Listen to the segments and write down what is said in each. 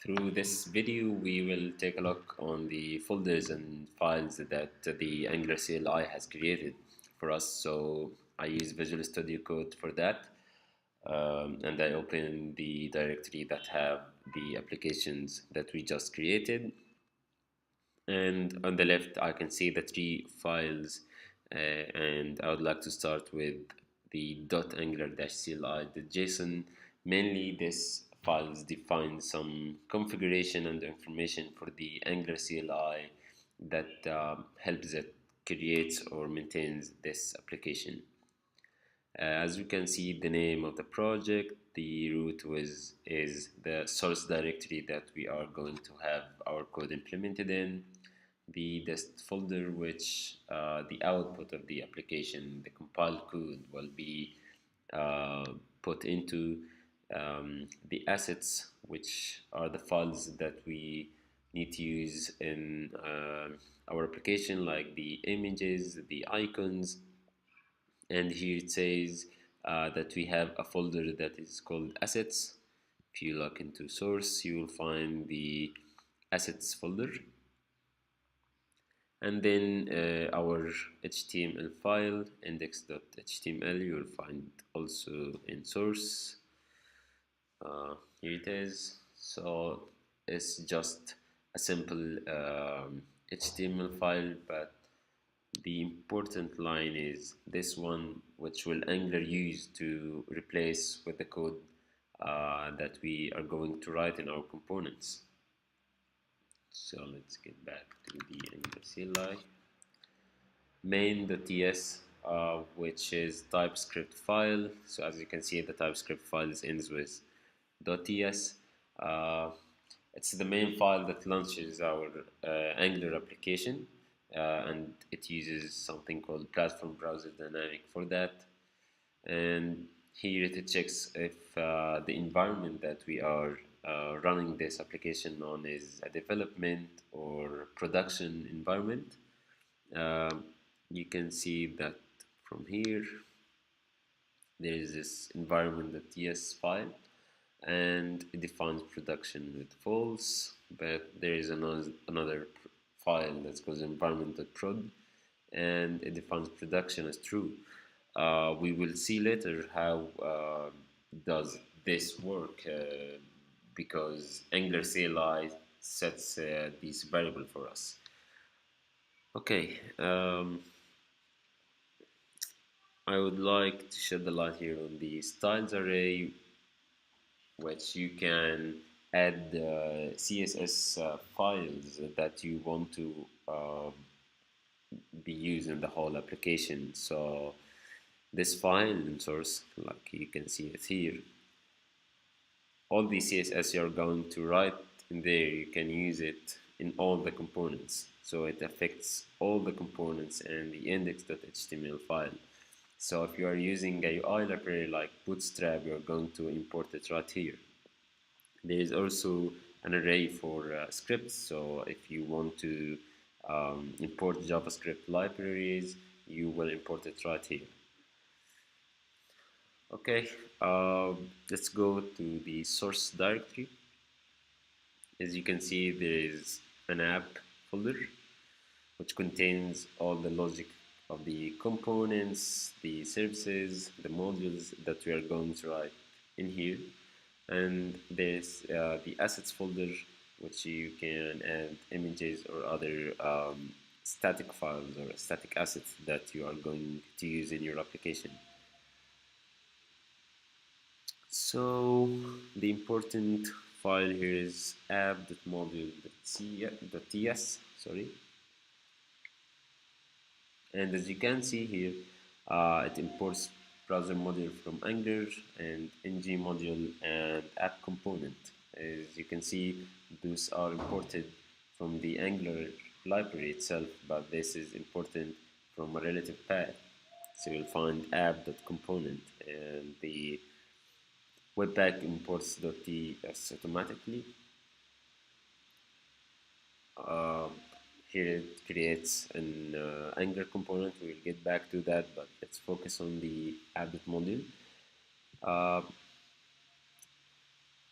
Through this video, we will take a look on the folders and files that the Angular CLI has created for us. So I use Visual Studio Code for that, and I open the directory that have the applications that we just created. And on the left, I can see the three files, and I would like to start with the .angular-cli.json. Mainly, this files define some configuration and information for the Angular CLI that helps it creates or maintains this application. As you can see, the name of the project, the root is the source directory that we are going to have our code implemented in, the dest folder, which the output of the application, the compiled code, will be uh, put into, the assets, which are the files that we need to use in our application, like the images, the icons, and here it says that we have a folder that is called assets. If you look into source, you will find the assets folder, and then our HTML file index.html you will find also in source. Here it is. So it's just a simple HTML file, but the important line is this one, which will Angular use to replace with the code that we are going to write in our components. So let's get back to the Angular CLI. Main.ts, which is TypeScript file. So as you can see, the TypeScript file ends with .ts. Uh, it's the main file that launches our Angular application, and it uses something called Platform Browser Dynamic for that. And here it checks if the environment that we are running this application on is a development or production environment. Um, you can see that from here there is this environment.ts file, and it defines production with false, but there is another file that's called environment.prod, and it defines production as true. We will see later how does this work, because Angular CLI sets this variable for us. Okay, I would like to shed the light here on the styles array, which you can add CSS files that you want to be used in the whole application. So this file in source, like you can see it here, all the CSS you're going to write in there, you can use it in all the components. So it affects all the components and the index.html file. So if you are using a UI library like Bootstrap, you're going to import it right here. There is also an array for scripts. So if you want to import JavaScript libraries, you will import it right here. Okay, let's go to the source directory. As you can see, there is an app folder which contains all the logic of the components, the services, the modules that we are going to write in here. And there's the assets folder, which you can add images or other static files or static assets that you are going to use in your application. So the important file here is app.module.ts, sorry. And as you can see here, it imports browser module from Angular and ng module and app component. As you can see, those are imported from the Angular library itself, but this is imported from a relative path. So you'll find app.component, and the Webpack imports .ts automatically. Uh, Here it creates an Angular component. We'll get back to that, but let's focus on the app module.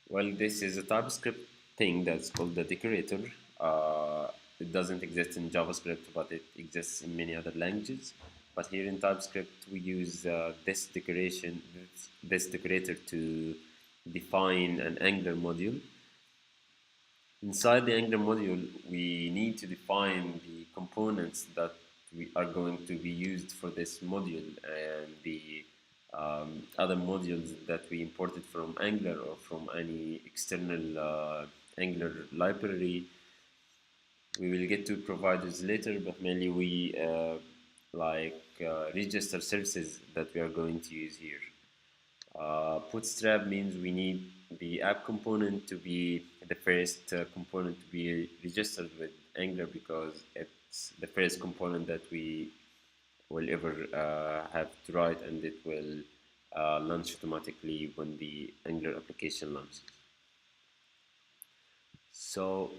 Well, this is a TypeScript thing that's called the decorator. Uh, it doesn't exist in JavaScript, but it exists in many other languages. But here in TypeScript, we use this decorator to define an Angular module. Inside the Angular module, we need to define the components that we are going to be used for this module and the other modules that we imported from Angular or from any external Angular library. We will get to providers later, but mainly we register services that we are going to use here. Bootstrap means we need the app component to be the first component to be registered with Angular because it's the first component that we will ever have to write, and it will launch automatically when the Angular application launches. So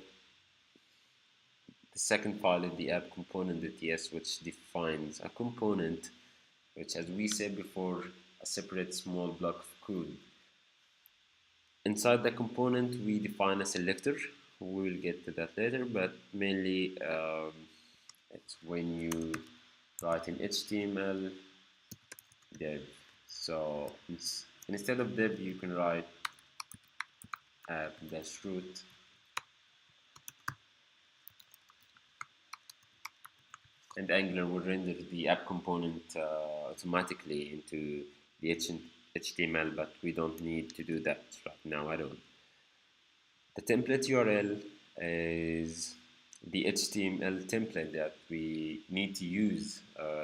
the second file is the app component.ts, which defines a component, which, as we said before, a separate small block of code. Inside the component, we define a selector. We will get to that later, but mainly it's when you write in HTML div. So instead of div, you can write app-root, and Angular will render the app component automatically into the HTML, but we don't need to do that right now at all. The template URL is the HTML template that we need to use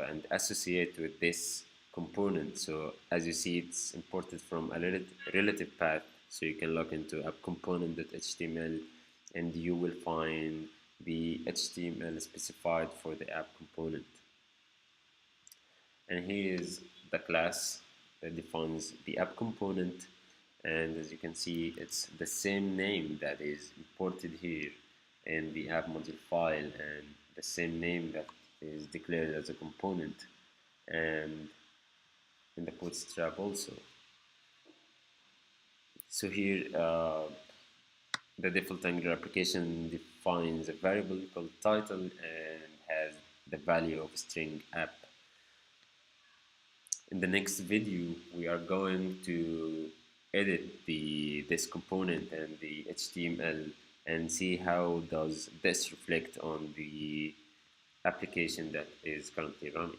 and associate with this component. So as you see, it's imported from a relative path, so you can log into app component.html and you will find the HTML specified for the app component. And here is the class that defines the app component, and as you can see, it's the same name that is imported here in the app module file and the same name that is declared as a component and in the bootstrap also. So here the default Angular application defines a variable called title and has the value of string app. In the next video, we are going to edit this component and the HTML and see how does this reflect on the application that is currently running.